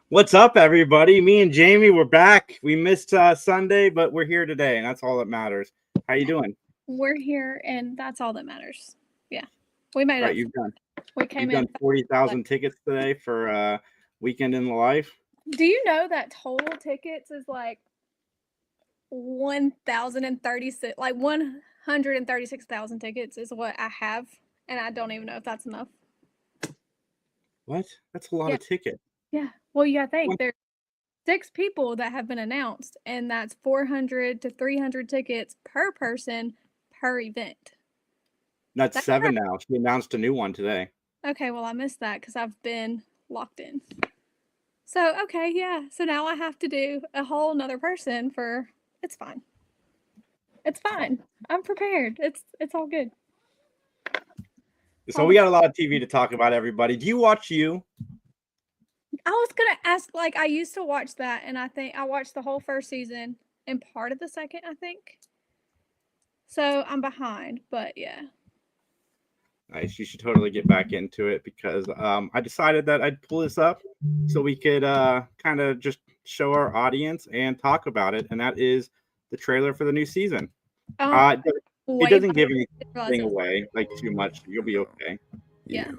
What's up, everybody? Me and Jamie, we're back. We missed Sunday, but we're here today, and that's all that matters. How you doing? We're here, and that's all that matters. Yeah, we made Right, up. We you've came done in. 40,000 tickets today for Weekend in the Life. Do you know that total tickets is like 1,036, like 136,000 tickets is what I have, and I don't even know if that's enough. What? That's a lot Yeah. of tickets. Yeah. Well, you gotta think What? there's 6 people that have been announced, and that's 400 to 300 tickets per person per event. That's 7 now. She announced a new one today. Okay, well, I missed that because I've been locked in. So, okay, yeah. So now I have to do a whole nother person for it's fine. It's fine. I'm prepared. It's all good. So we got a lot of TV to talk about, everybody. Do you watch You? I was gonna ask, like, I used to watch that, and I think I watched the whole first season and part of the second, I think. So I'm behind, but yeah. Nice. You should totally get back into it because I decided that I'd pull this up so we could kind of just show our audience and talk about it. And that is the trailer for the new season. It doesn't give anything away, like too much. You'll be okay. Yeah.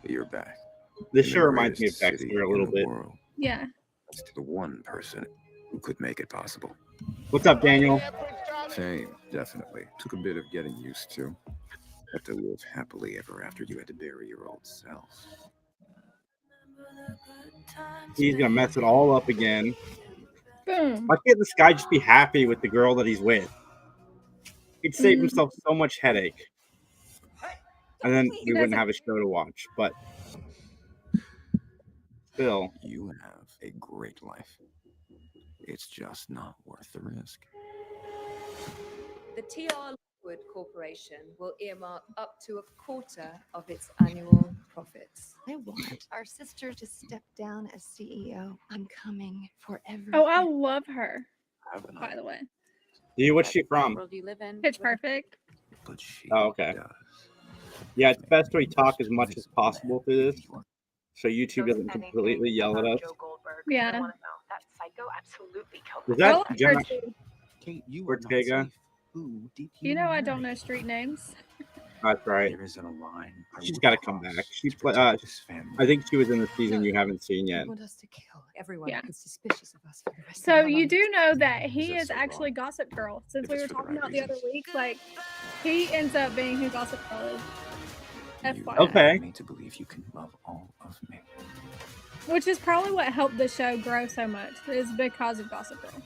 You're back. This sure reminds me of Dexter a little bit. Yeah. That's the one person who could make it possible. What's up, Daniel? Same, definitely. Took a bit of getting used to. But to live happily ever after you had to bury your old self. He's gonna mess it all up again. Boom. Why can't this guy just be happy with the girl that he's with? He'd save himself so much headache. And then we wouldn't have a show to watch, but still. You have a great life. It's just not worth the risk. The TR Wood Corporation will earmark up to a quarter of its annual profits. I want our sister to step down as CEO. I'm coming for everything. Oh, I love her. By the way. What's she from? World you live in. Pitch Perfect. But she okay. does. Yeah, it's best we talk as much as possible through this, so YouTube doesn't completely yell at us. Yeah. That psycho absolutely killed Is that Jenna Kate, you Ortega? You know I don't know street names. That's right. There isn't a line. She's got to come back. I think she was in the season you haven't seen yet. Want us to kill everyone who's suspicious of us for the rest So of our you lives. do know that he is so actually wrong? Gossip Girl. Since If we it's were for the talking right about the other reasons. week, like he ends up being who Gossip Girl is. You FYI. Okay. me to believe you can love all of me. Which is probably what helped the show grow so much, is because of Gossip Girl.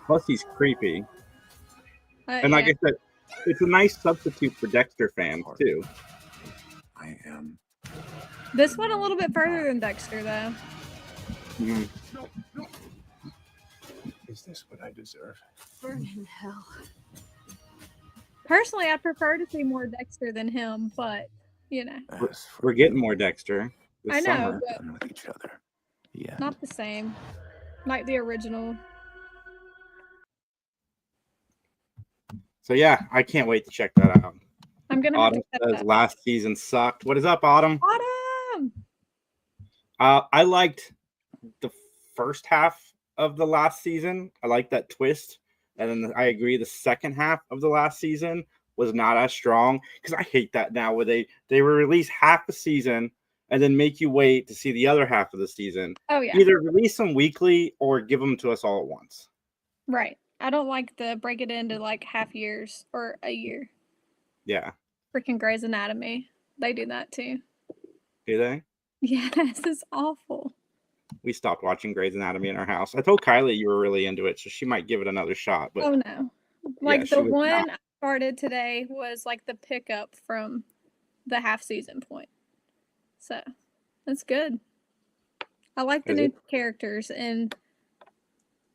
Plus, he's creepy. And like I said, it's a nice substitute for Dexter fans, too. I am. This went a little bit further than Dexter, though. Mhm. Is this what I deserve? Burn in hell. Personally, I prefer to see more Dexter than him, but, you know. We're getting more Dexter this I know, summer. but Done with each other. Yeah. not the same. Like the original. So yeah, I can't wait to check that out. I'm going to have to Autumn cut says that. last season sucked. What is up, Autumn? Autumn! I liked the first half of the last season. I liked that twist. And then I agree the second half of the last season was not as strong, because I hate that now where they will release half the season and then make you wait to see the other half of the season. Oh, yeah. Either release them weekly or give them to us all at once. Right. I don't like the break it into like half years or a year. Yeah. Freaking Grey's Anatomy. They do that too. Do they? Yes, it's awful. We stopped watching Grey's Anatomy in our house. I told Kylie you were really into it, so she might give it another shot. But Oh no. Like she the was one not. I started today was like the pickup from the half season point. So that's good. I like the Is new it? characters, and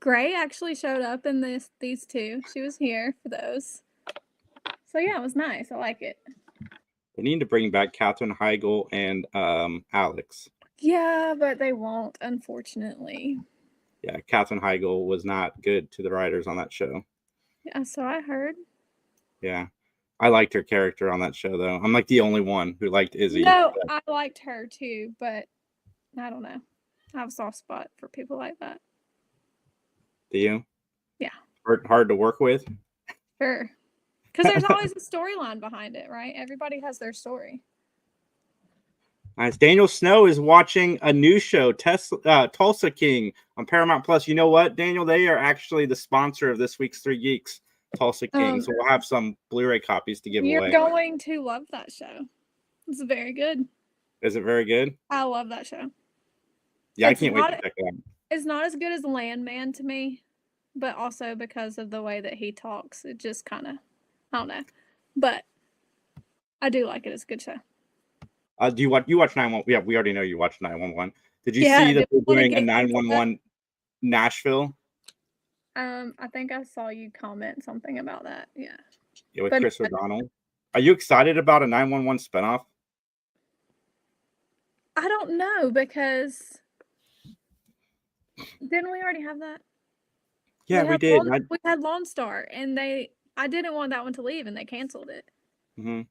Grey actually showed up in these two. She was here for those. So yeah, it was nice. I like it. They need to bring back Katherine Heigl and Alex. Yeah, but they won't, unfortunately. Yeah, Katherine Heigl was not good to the writers on that show. Yeah, so I heard. Yeah. I liked her character on that show, though. I'm like the only one who liked Izzy. No, I liked her too, but I don't know. I have a soft spot for people like that. Do you? Yeah. Hard to work with? Sure. Because there's always a storyline behind it, right? Everybody has their story. Nice. Daniel Snow is watching a new show, Tulsa King, on Paramount Plus. You know what, Daniel? They are actually the sponsor of this week's Three Geeks, Tulsa King. So we'll have some Blu-ray copies to give You're away. going to love that show. It's very good. Is it very good? I love that show. Yeah, It's I can't wait to not- check it out. It's not as good as Landman to me, but also because of the way that he talks, it just kind of, I don't know. But I do like it. It's a good show. Do you watch 911? Yeah, we already know you watched 911. Did you Yeah, I see that did they're wanna doing a get into 911 Nashville? I think I saw you comment something about that. Yeah. Yeah, with But- Chris O'Donnell. Are you excited about a 911 spinoff? I don't know because didn't we already have that? Yeah, we had did. We had Lone Star, and I didn't want that one to leave, and they canceled it. Mm-hmm.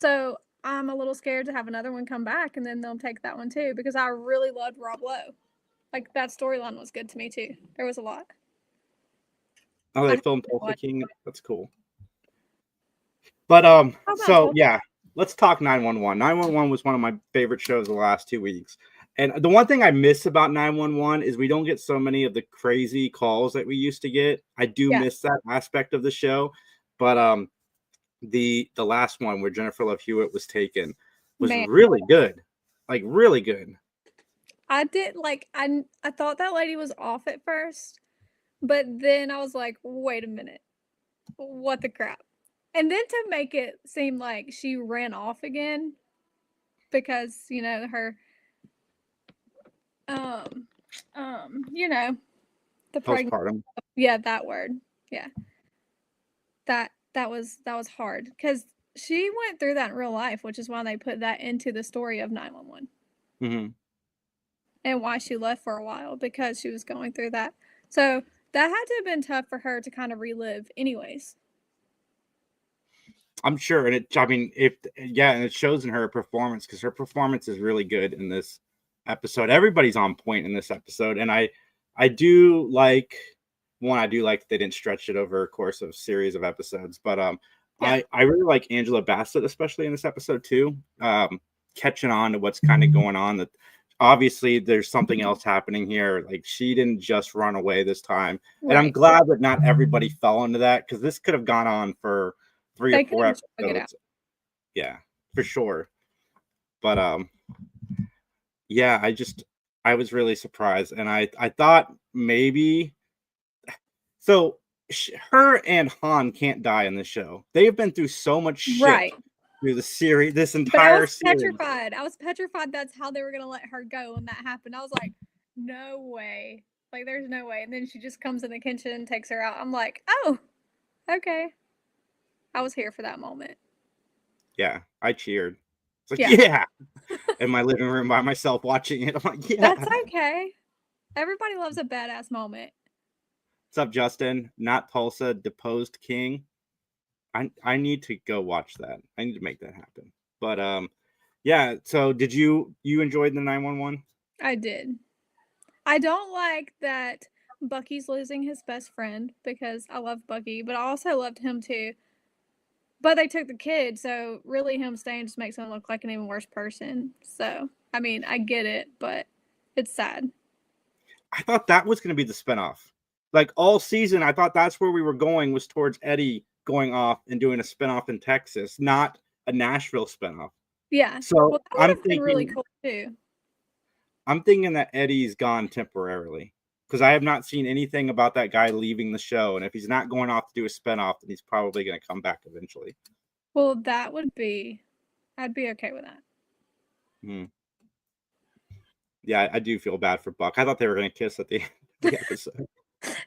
So I'm a little scared to have another one come back, and then they'll take that one too, because I really loved Rob Lowe. Like, that storyline was good to me too. There was a lot. Oh, they I filmed haven't Tulsa watched King. That's cool. But about so Tulsa? yeah, let's talk 911. 911 was one of my favorite shows the last 2 weeks. And the one thing I miss about 911 is we don't get so many of the crazy calls that we used to get. I do miss that aspect of the show. But the last one where Jennifer Love Hewitt was taken was really good. Like, really good. I did I thought that lady was off at first, but then I was like, wait a minute. What the crap? And then to make it seem like she ran off again because, her the pregnant. Postpartum. Yeah, that word. Yeah. That was hard because she went through that in real life, which is why they put that into the story of 911 Mm-hmm. and why she left for a while, because she was going through that. So that had to have been tough for her to kind of relive anyways. I'm sure. And and it shows in her performance, because her performance is really good in this episode. Everybody's on point in this episode. And I do like that they didn't stretch it over a course of series of episodes. But I really like Angela Bassett, especially in this episode too. Catching on to what's kind of going on, that obviously there's something else happening here. Like, she didn't just run away this time. Right. And I'm glad that not everybody fell into that, because this could have gone on for 3 or 4 episodes. Yeah, for sure. But yeah, I was really surprised, and I thought maybe her and Han can't die in this show. They have been through so much shit through the series, this entire series. Petrified. I was petrified that's how they were gonna let her go when that happened. I was like, no way. Like, there's no way. And then she just comes in the kitchen and takes her out. I'm like, oh, okay. I was here for that moment. Yeah, I cheered. It's like, yeah. In my living room by myself watching it. I'm like, yeah. That's okay. Everybody loves a badass moment. What's up, Justin? Not Tulsa, deposed king. I need to go watch that. I need to make that happen. But yeah, so did you enjoyed the 911? I did. I don't like that Bucky's losing his best friend, because I love Bucky, but I also loved him too. But they took the kid, so really him staying just makes him look like an even worse person. So, I mean, I get it, but it's sad. I thought that was going to be the spinoff. Like, all season, I thought that's where we were going, was towards Eddie going off and doing a spinoff in Texas, not a Nashville spinoff. Yeah. So that I'm would've been thinking really cool too. I'm thinking that Eddie's gone temporarily, because I have not seen anything about that guy leaving the show. And if he's not going off to do a spinoff, then he's probably going to come back eventually. Well, I'd be okay with that. Hmm. Yeah, I do feel bad for Buck. I thought they were going to kiss at the end of the episode.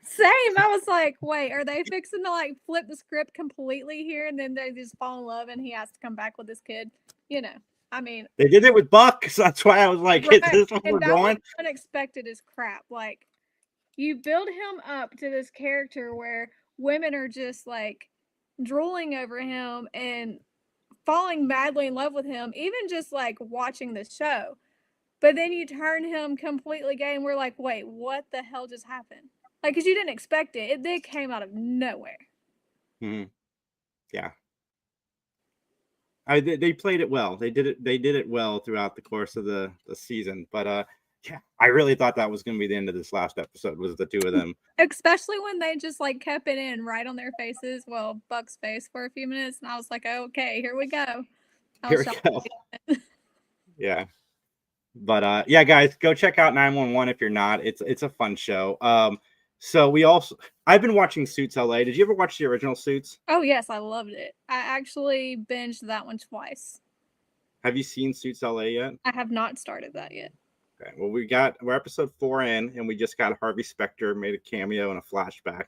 Same. I was like, wait, are they fixing to like flip the script completely here, and then they just fall in love and he has to come back with this kid? I mean, they did it with Buck, so that's why I was like, right. Is this what we're going? Was unexpected as crap. Like, you build him up to this character where women are just like drooling over him and falling madly in love with him, even just like watching the show. but then you turn him completely gay, and we're like, wait, what the hell just happened? Like, because you didn't expect it. It came out of nowhere. Mm-hmm. Yeah. They played it well. They did it well throughout the course of the season. But yeah, I really thought that was going to be the end of this last episode, was the two of them. Especially when they just like kept it in right on their faces. Well, Buck's face for a few minutes, and I was like, oh, okay, here we go. Here we go. Yeah. But yeah, guys, go check out 911 if you're not. It's a fun show. So I've been watching Suits LA. Did you ever watch the original Suits? Oh yes, I loved it. I actually binged that one twice. Have you seen Suits LA yet? I have not started that yet. Okay. Well, we're episode 4 in, and we just got Harvey Specter made a cameo and a flashback.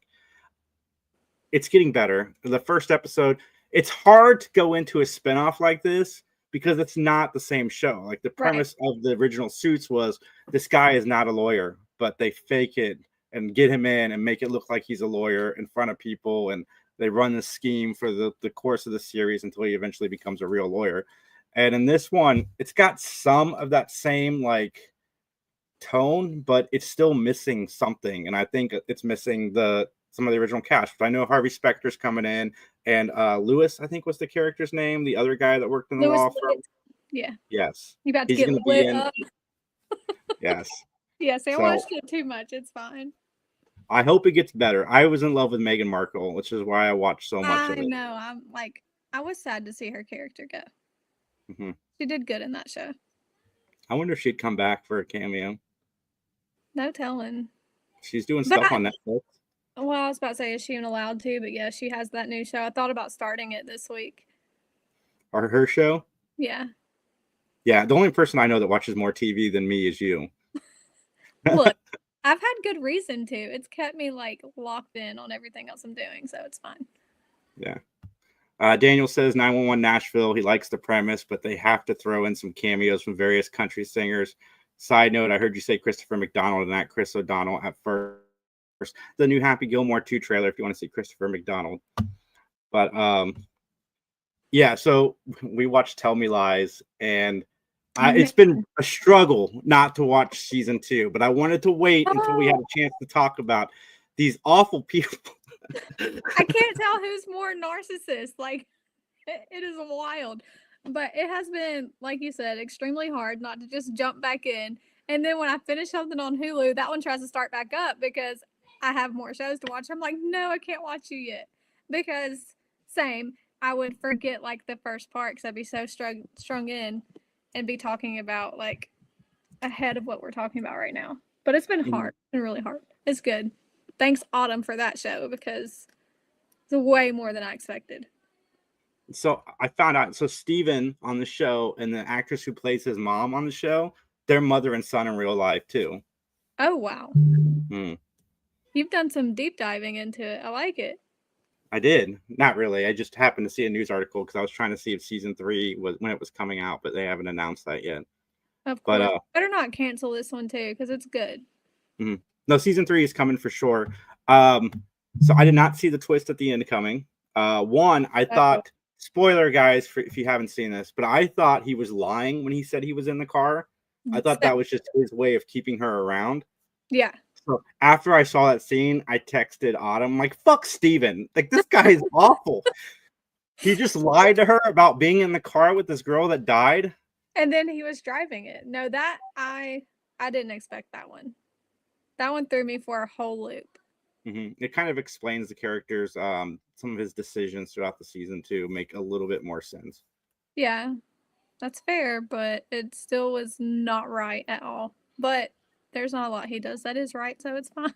It's getting better. The first episode, it's hard to go into a spinoff like this because it's not the same show. Like the premise of the original Suits was this guy is not a lawyer, but they fake it and get him in and make it look like he's a lawyer in front of people. And they run the scheme for the course of the series until he eventually becomes a real lawyer. And in this one, it's got some of that same like tone, but it's still missing something. And I think it's missing some of the original cast. But I know Harvey Specter's coming in, and Lewis, I think was the character's name, the other guy that worked in the law firm. Yeah. Yes. You about to He's get gonna lit be in. up. Yes. Yes, I So- watched it too much. It's fine. I hope it gets better. I was in love with Meghan Markle, which is why I watched so much I of it. know. I was sad to see her character go. Mm-hmm. She did good in that show. I wonder if she'd come back for a cameo. No telling. She's doing But stuff on Netflix. Well, I was about to say, is she even allowed to? But yeah, she has that new show. I thought about starting it this week. Or her show. Yeah. Yeah, the only person I know that watches more TV than me is you. Look, I've had good reason to. It's kept me like locked in on everything else I'm doing, so it's fine. Yeah. Daniel says 911 Nashville. He likes the premise, but they have to throw in some cameos from various country singers. Side note, I heard you say Christopher McDonald and not Chris O'Donnell at first. The new Happy Gilmore 2 trailer if you want to see Christopher McDonald. But yeah, so we watched Tell Me Lies, and it's been a struggle not to watch season 2, but I wanted to wait until we had a chance to talk about these awful people. I can't tell who's more narcissist. Like, it is wild. But it has been, like you said, extremely hard not to just jump back in. And then when I finish something on Hulu, that one tries to start back up because I have more shows to watch. I'm like, no, I can't watch you yet. Because, same, I would forget, like, the first part because I'd be so strung in and be talking about, like, ahead of what we're talking about right now. But it's been hard. It's been really hard. It's good. Thanks, Autumn, for that show because it's way more than I expected. So I found out, so Steven on the show and the actress who plays his mom on the show, they're mother and son in real life too. Oh, wow. Hmm. You've done some deep diving into it. I like it. I did. Not really. I just happened to see a news article because I was trying to see if season 3 was when it was coming out, but they haven't announced that yet. Of course. But better not cancel this one too because it's good. No, season 3 is coming for sure. So I did not see the twist at the end coming. One, I thought, spoiler guys, if you haven't seen this, but I thought he was lying when he said he was in the car. I thought that was just his way of keeping her around. Yeah. So after I saw that scene, I texted Autumn, like, fuck Steven. Like, this guy is awful. He just lied to her about being in the car with this girl that died. And then he was driving it. No, that I didn't expect that one. That one threw me for a whole loop. It kind of explains the characters, some of his decisions throughout the season to make a little bit more sense. Yeah, that's fair, but it still was not right at all. But there's not a lot he does that is right, so it's fine.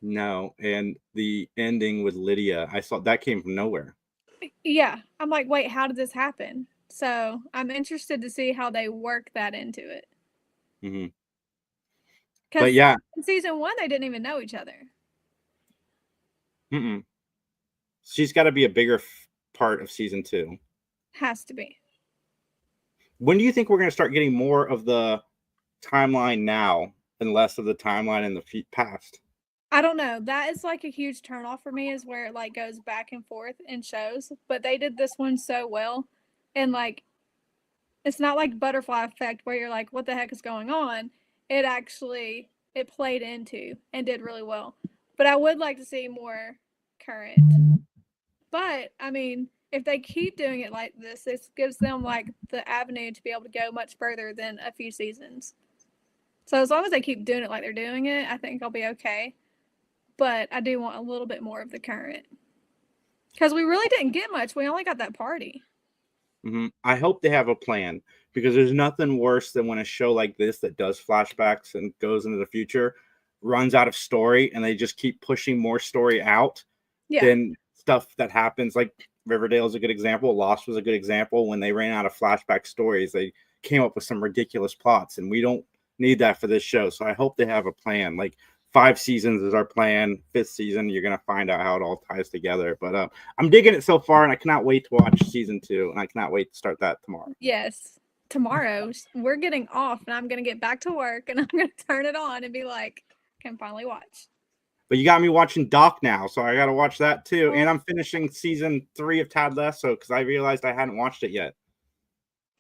No, and the ending with Lydia, I saw that came from nowhere. Yeah, I'm like, wait, how did this happen? So I'm interested to see how they work that into it. Mm-hmm. But yeah, in season 1, they didn't even know each other. She's got to be a bigger part of season 2. Has to be. When do you think we're going to start getting more of the timeline now and less of the timeline in the past? I don't know. That is like a huge turnoff for me is where it like goes back and forth in shows. But they did this one so well. And like It's not like butterfly effect where you're like, what the heck is going on? It played into and did really well. But I would like to see more current. But I mean, if they keep doing it like this gives them like the avenue to be able to go much further than a few seasons. So as long as they keep doing it like they're doing it, I think I'll be okay. But I do want a little bit more of the current. Because we really didn't get much. We only got that party. I hope they have a plan, because there's nothing worse than when a show like this that does flashbacks and goes into the future runs out of story and they just keep pushing more story out. Yeah. Then stuff that happens, like Riverdale is a good example. Lost was a good example. When they ran out of flashback stories, they came up with some ridiculous plots, and we don't need that for this show. So I hope they have a plan. Like 5 seasons is our plan. 5th season, you're gonna find out how it all ties together. But I'm digging it so far, and I cannot wait to watch season 2, and I cannot wait to start that tomorrow. Yes. Tomorrow we're getting off, and I'm gonna get back to work, and I'm gonna turn it on and be like, can finally watch. But you got me watching Doc now, so I got to watch that too. And I'm finishing season 3 of Ted Lasso because I realized I hadn't watched it yet.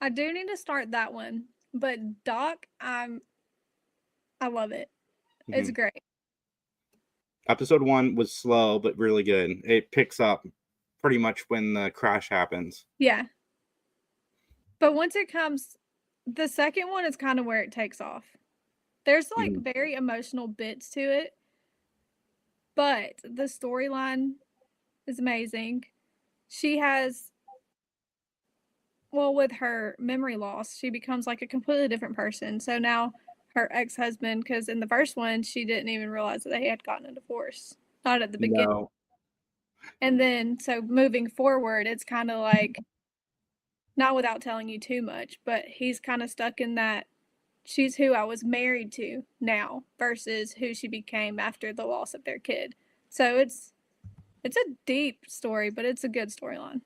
I do need to start that one, but Doc, I love it. It's great. Episode 1 was slow but really good. It picks up pretty much when the crash happens. Yeah. But once it comes, the second one is kind of where it takes off. There's like very emotional bits to it, but the storyline is amazing. She has, well, with her memory loss, she becomes like a completely different person. So now her ex-husband, because in the first one, she didn't even realize that they had gotten a divorce. Not at the beginning. No. And then, so moving forward, it's kind of like, not without telling you too much, but he's kind of stuck in that she's who I was married to now versus who she became after the loss of their kid. So it's a deep story, but it's a good storyline.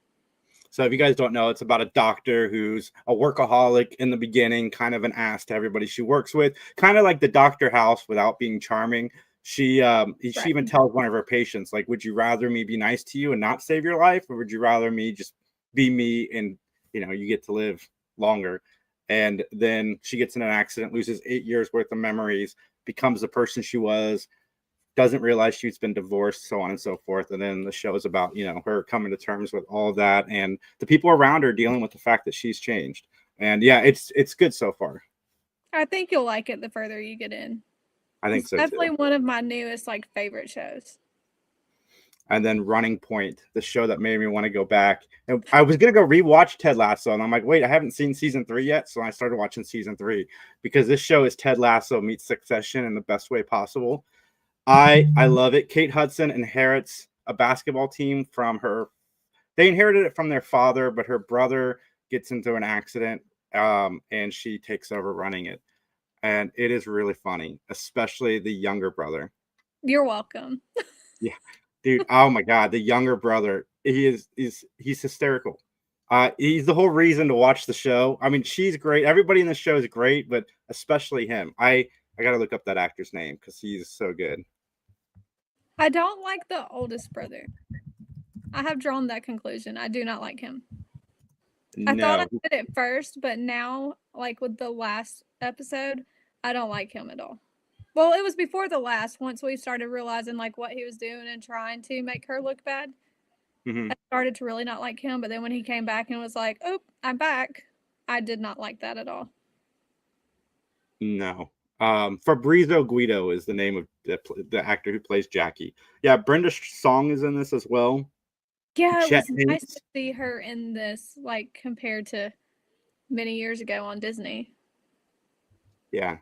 So if you guys don't know, it's about a doctor who's a workaholic in the beginning, kind of an ass to everybody she works with, kind of like the Doctor House without being charming. She even tells one of her patients, like, would you rather me be nice to you and not save your life, or would you rather me just be me and, you get to live longer? And then she gets in an accident, loses 8 years worth of memories, becomes the person she was, doesn't realize she's been divorced, so on and so forth. And then the show is about, her coming to terms with all of that and the people around her dealing with the fact that she's changed. And yeah, it's good so far. I think you'll like it the further you get in. I think so, definitely too. One of my newest favorite shows. And then Running Point, the show that made me want to go back. And I was going to go rewatch Ted Lasso, and I'm like, wait, I haven't seen season 3 yet. So I started watching season 3 because this show is Ted Lasso meets Succession in the best way possible. I love it. Kate Hudson inherits a basketball team from her. They inherited it from their father, but her brother gets into an accident, and she takes over running it. And it is really funny, especially the younger brother. You're welcome. Yeah. Dude, oh my God, the younger brother, he's hysterical. He's the whole reason to watch the show. I mean, she's great. Everybody in the show is great, but especially him. I got to look up that actor's name because he's so good. I don't like the oldest brother. I have drawn that conclusion. I do not like him. I thought I did at first, but now, with the last episode, I don't like him at all. Well, it was before the last, once we started realizing what he was doing and trying to make her look bad. I started to really not like him, but then when he came back and was like, oh, I'm back, I did not like that at all. No. Fabrizio Guido is the name of the actor who plays Jackie. Yeah, Brenda Song is in this as well. Yeah, it was nice to see her in this, compared to many years ago on Disney. Yeah.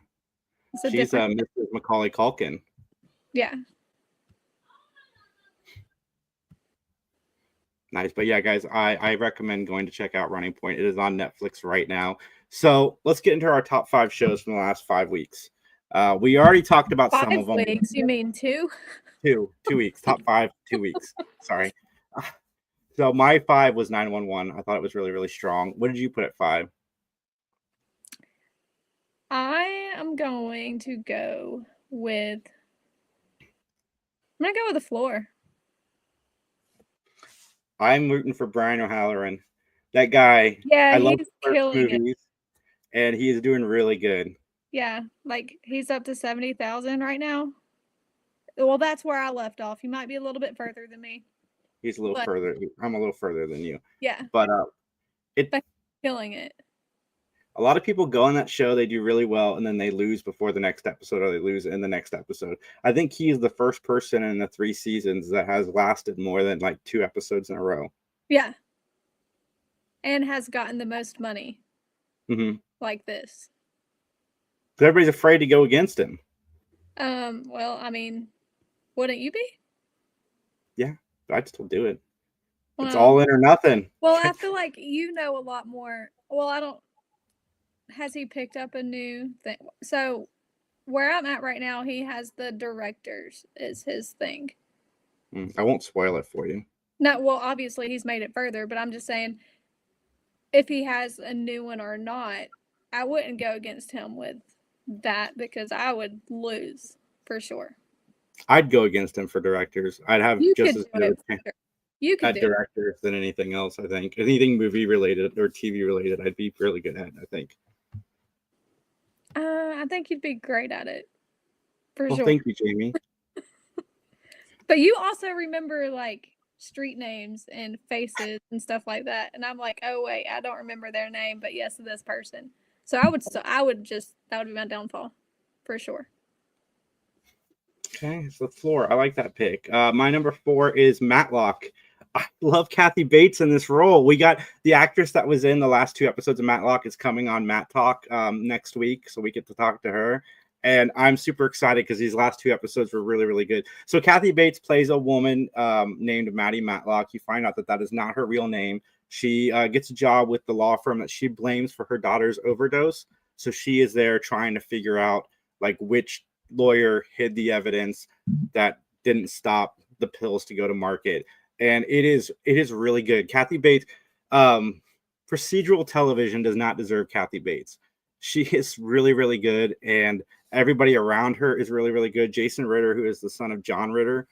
She's Mrs. Macaulay Culkin. Yeah. Nice. But yeah, guys, I recommend going to check out Running Point. It is on Netflix right now. So let's get into our top 5 shows from the last 5 weeks. We already talked about some of them. 5 weeks? You mean 2? 2 weeks. Top 5, 2 weeks. Sorry. So my 5 was 911. I thought it was really, really strong. What did you put at 5? I am going to go with The Floor. I'm rooting for Brian O'Halloran. That guy. Yeah, I love he's his first killing movies. and he is doing really good. Yeah, like he's up to 70,000 right now. Well, that's where I left off. He might be a little bit further than me. He's a little But- further. I'm a little further than you, Yeah, but killing it. a lot of people go on that show, they do really well, and then they lose before the next episode, or they lose in the next episode. I think he is the first person in the 3 seasons that has lasted more than like 2 episodes in a row. Yeah. And has gotten the most money Mm-hmm. like this. Everybody's afraid to go against him. Well, I mean, wouldn't you be? I'd still do it. It's Well, all in or nothing. Well, I feel like you know a lot more. Well, I don't. Has he picked up a new thing? So, where I'm at right now, he has the directors is his thing. I won't spoil it for you. No, well, obviously he's made it further, but I'm just saying, if he has a new one or not, I wouldn't go against him with that because I would lose for sure. I'd go against him for directors. I'd have You just could as do good it. of a chance You could at do it. directors than anything else, I think. Anything movie related or TV related, I'd be really good at, I think. I think you'd be great at it for Well, sure. thank you, Jamie. But you also remember like street names and faces and stuff like that. And I'm like, oh wait, I don't remember their name, but yes, this person. So that would be my downfall for sure. Okay, so floor. I like that pick. My number 4 is Matlock. I love Kathy Bates in this role. We got the actress that was in the last 2 episodes of Matlock is coming on Matt Talk next week, so we get to talk to her. And I'm super excited because these last 2 episodes were really, really good. So Kathy Bates plays a woman named Maddie Matlock. You find out that that is not her real name. She gets a job with the law firm that she blames for her daughter's overdose. So she is there trying to figure out like which lawyer hid the evidence that didn't stop the pills to go to market. And it is really good. Kathy Bates, procedural television does not deserve Kathy Bates. She is really, really good, and everybody around her is really, really good. Jason Ritter, who is the son of John Ritter,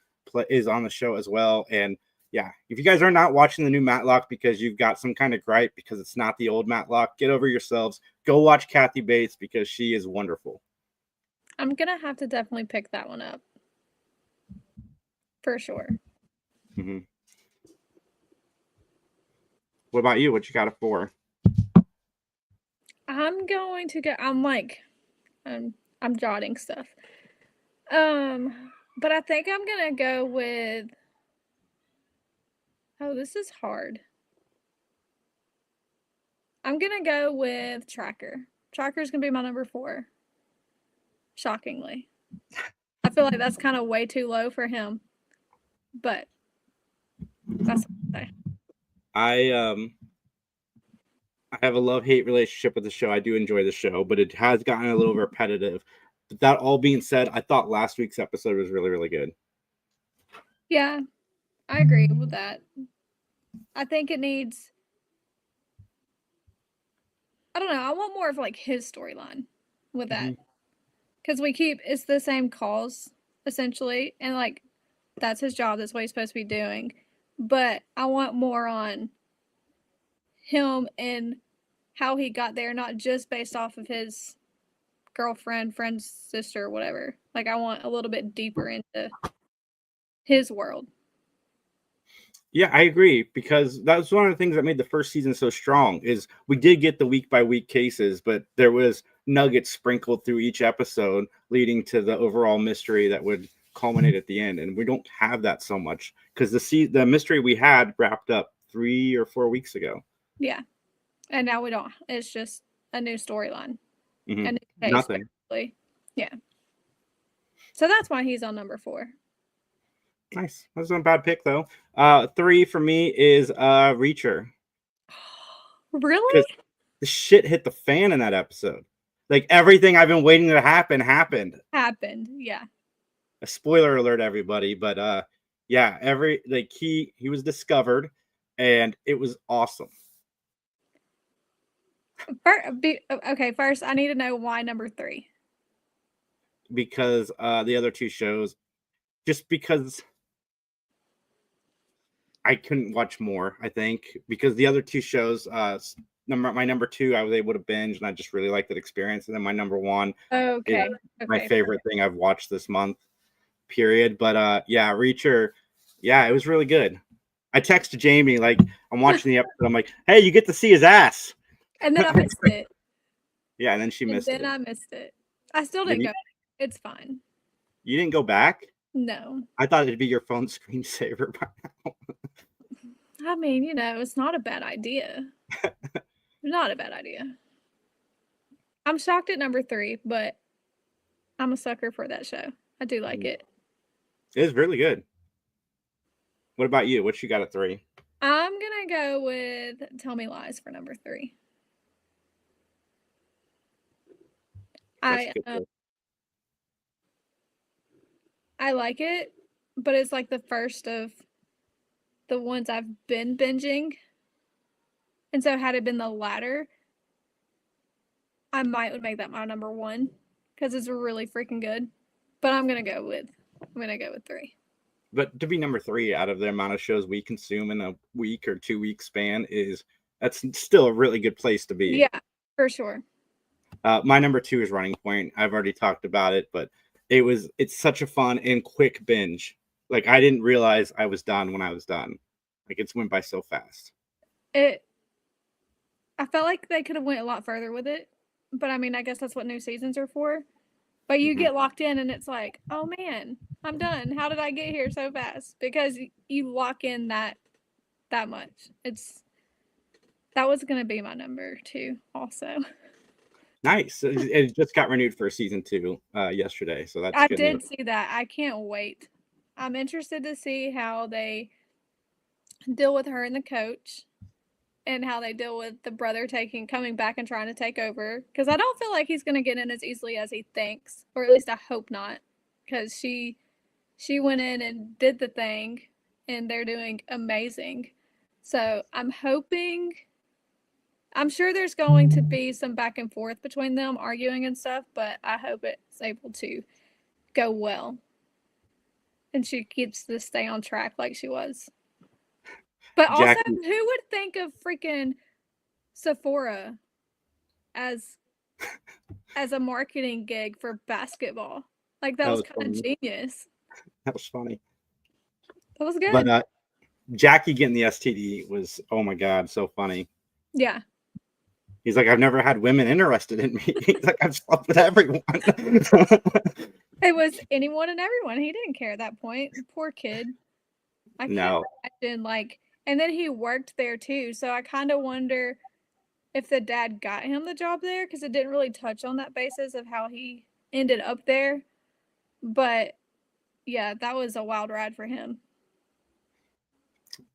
is on the show as well. And yeah, if you guys are not watching the new Matlock because you've got some kind of gripe because it's not the old Matlock, get over yourselves. Go watch Kathy Bates because she is wonderful. I'm gonna have to definitely pick that one up. For sure. Mm-hmm. What about you? What you got it for? I'm going to go. I'm jotting stuff. But I think I'm gonna go with. Oh, this is hard. I'm gonna go with Tracker. Tracker's gonna be my number 4. Shockingly, I feel like that's kind of way too low for him. But that's what I say. I have a love-hate relationship with the show. I do enjoy the show, but it has gotten a little repetitive. But that all being said, I thought last week's episode was really, really good. Yeah, I agree with that. I think it needs. I don't know. I want more of like his storyline with that. Because it's the same cause essentially. And like, that's his job. That's what he's supposed to be doing. But I want more on him and how he got there, not just based off of his girlfriend, friend's sister, whatever. Like, I want a little bit deeper into his world. Yeah, I agree, because that was one of the things that made the first season so strong is we did get the week by week cases, but there was nuggets sprinkled through each episode leading to the overall mystery that would culminate at the end. And we don't have that so much because the mystery we had wrapped up 3 or 4 weeks ago. Yeah. And now we don't. It's just a new storyline. Mhm. A new case, Nothing. basically. Yeah. So that's why he's on number 4. Nice. That's not a bad pick though. 3 for me is Reacher. Really? The shit hit the fan in that episode. Like everything I've been waiting to happen happened. Happened. Yeah. A spoiler alert, everybody, but yeah, he was discovered, and it was awesome. Okay, first I need to know why number 3. Because the other 2 shows, just because I couldn't watch more, I think, because the other 2 shows my number 2, I was able to binge, and I just really liked that experience. And then my number 1 Okay. is Okay. my favorite thing I've watched this month, period. But yeah, Reacher, yeah, it was really good. I texted Jamie, like, I'm watching the episode. I'm like, hey, you get to see his ass. And then I missed it. Yeah, and then she And missed then it. I missed it. I still didn't go. It's fine. You didn't go back? No. I thought it'd be your phone screensaver by now. I mean, it's not a bad idea. Not a bad idea. I'm shocked at number 3, but I'm a sucker for that show. I do like it. It is really good. What about you? What you got at 3? I'm gonna go with Tell Me Lies for number 3. I like it, but it's like the first of the ones I've been binging. And so had it been the latter, I might would make that my number 1 because it's really freaking good. But I'm gonna go with 3. But to be number 3 out of the amount of shows we consume in a week or 2 week span that's still a really good place to be. Yeah, for sure. My number 2 is Running Point. I've already talked about it, but it's such a fun and quick binge. Like, I didn't realize I was done when I was done. Like, it's went by so fast. I felt like they could have went a lot further with it, but I mean, I guess that's what new seasons are for. But you get locked in, and it's like, oh man, I'm done. How did I get here so fast? Because you lock in that much. That was gonna be my number 2 also. Nice. It just got renewed for season 2 yesterday, so that's I good did news. see that. I can't wait. I'm interested to see how they deal with her and the coach, and how they deal with the brother coming back and trying to take over. Because I don't feel like he's going to get in as easily as he thinks, or at least I hope not. Because she went in and did the thing, and they're doing amazing. So I'm sure there's going to be some back and forth between them arguing and stuff, but I hope it's able to go well. And she keeps to stay on track like she was. But also, who would think of freaking Sephora as a marketing gig for basketball? Like, that was kind of genius. That was funny. That was good. But Jackie getting the STD was, oh my God, so funny. Yeah. He's like, I've never had women interested in me. He's like, I've slept with everyone. It was anyone and everyone. He didn't care at that point. Poor kid. I can't imagine, and then he worked there too. So I kind of wonder if the dad got him the job there, because it didn't really touch on that basis of how he ended up there. But yeah, that was a wild ride for him.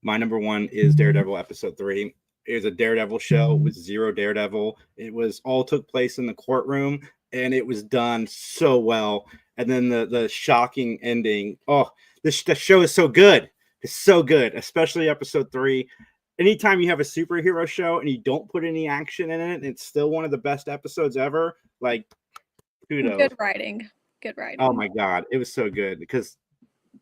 My number 1 is Daredevil episode 3. It was a Daredevil show with 0 Daredevil. It was all took place in the courtroom, and it was done so well. And then the shocking ending. Oh, the show is so good. It's so good, especially episode 3. Anytime you have a superhero show and you don't put any action in it, and it's still one of the best episodes ever. Like, kudos. Good writing. Oh my God, it was so good because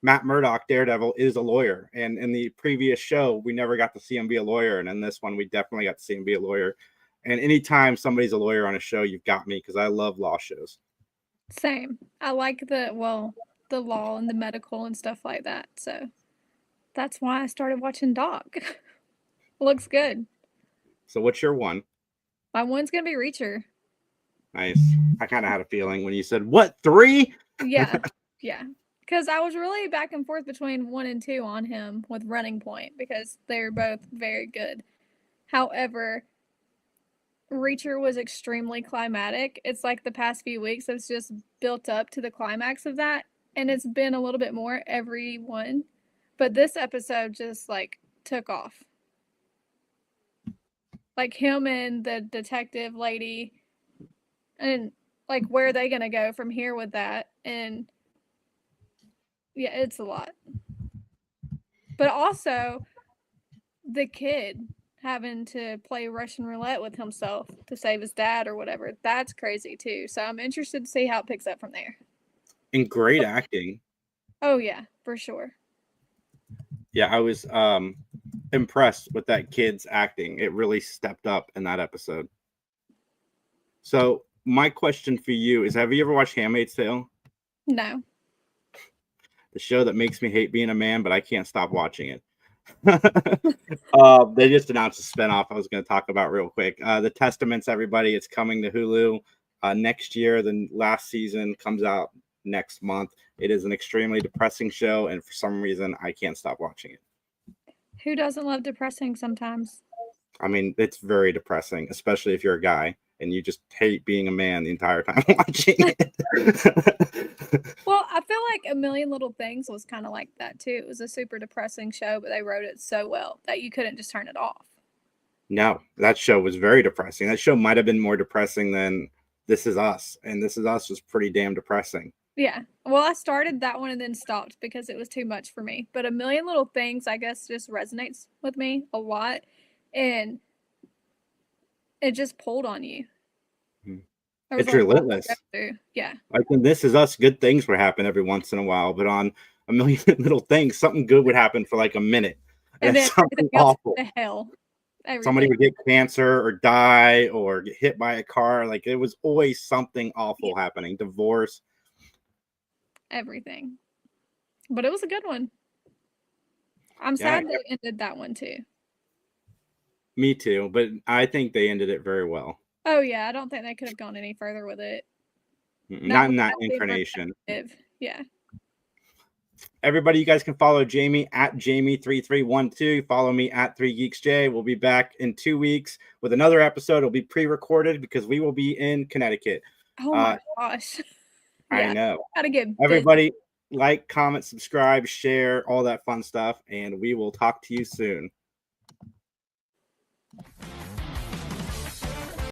Matt Murdock, Daredevil, is a lawyer, and in the previous show we never got to see him be a lawyer, and in this one we definitely got to see him be a lawyer. And anytime somebody's a lawyer on a show, you've got me, because I love law shows. Same. I like the law and the medical and stuff like that. So that's why I started watching Doc. Looks good. So what's your 1? My 1's gonna be Reacher. Nice. I kind of had a feeling when you said, what, 3? Yeah. Yeah. Because I was really back and forth between 1 and 2 on him with Running Point, because they're both very good. However, Reacher was extremely climatic. It's like the past few weeks it's just built up to the climax of that, and it's been a little bit more every one. But this episode just took off. Like, him and the detective lady, and where are they gonna go from here with that? And yeah, it's a lot. But also the kid having to play Russian roulette with himself to save his dad or whatever. That's crazy too. So I'm interested to see how it picks up from there. And great acting. Oh yeah, for sure. Yeah, I was impressed with that kid's acting. It really stepped up in that episode. So my question for you is, have you ever watched Handmaid's Tale? No. The show that makes me hate being a man, but I can't stop watching it. They just announced a spinoff I was going to talk about real quick. The Testaments, everybody, it's coming to Hulu next year. The last season comes out next month. It is an extremely depressing show, and for some reason, I can't stop watching it. Who doesn't love depressing sometimes? I mean, it's very depressing, especially if you're a guy and you just hate being a man the entire time watching it. Well, I feel like A Million Little Things was kind of like that too. It was a super depressing show, but they wrote it so well that you couldn't just turn it off. No, that show was very depressing. That show might have been more depressing than This Is Us, and This Is Us was pretty damn depressing. Yeah. Well, I started that one and then stopped because it was too much for me. But A Million Little Things, I guess, just resonates with me a lot. And it just pulled on you. There was It's a lot to relentless. go through. Yeah. Like in This Is Us, good things would happen every once in a while, but on A Million Little Things, something good would happen for like a minute. And then something everything else awful. went to hell. Somebody Everything. would get cancer or die or get hit by a car. Like it was always something awful happening. Divorce. Everything. But it was a good one. I'm sad they ended that one too. Me too, but I think they ended it very well. Oh yeah, I don't think they could have gone any further with it. Not in that incarnation. Yeah. Everybody, you guys can follow Jamie at Jamie3312. Follow me at 3GeeksJ. We'll be back in 2 weeks with another episode. It'll be pre-recorded because we will be in Connecticut. Oh my gosh. I know. Gotta get Everybody, like, comment, subscribe, share, all that fun stuff, and we will talk to you soon.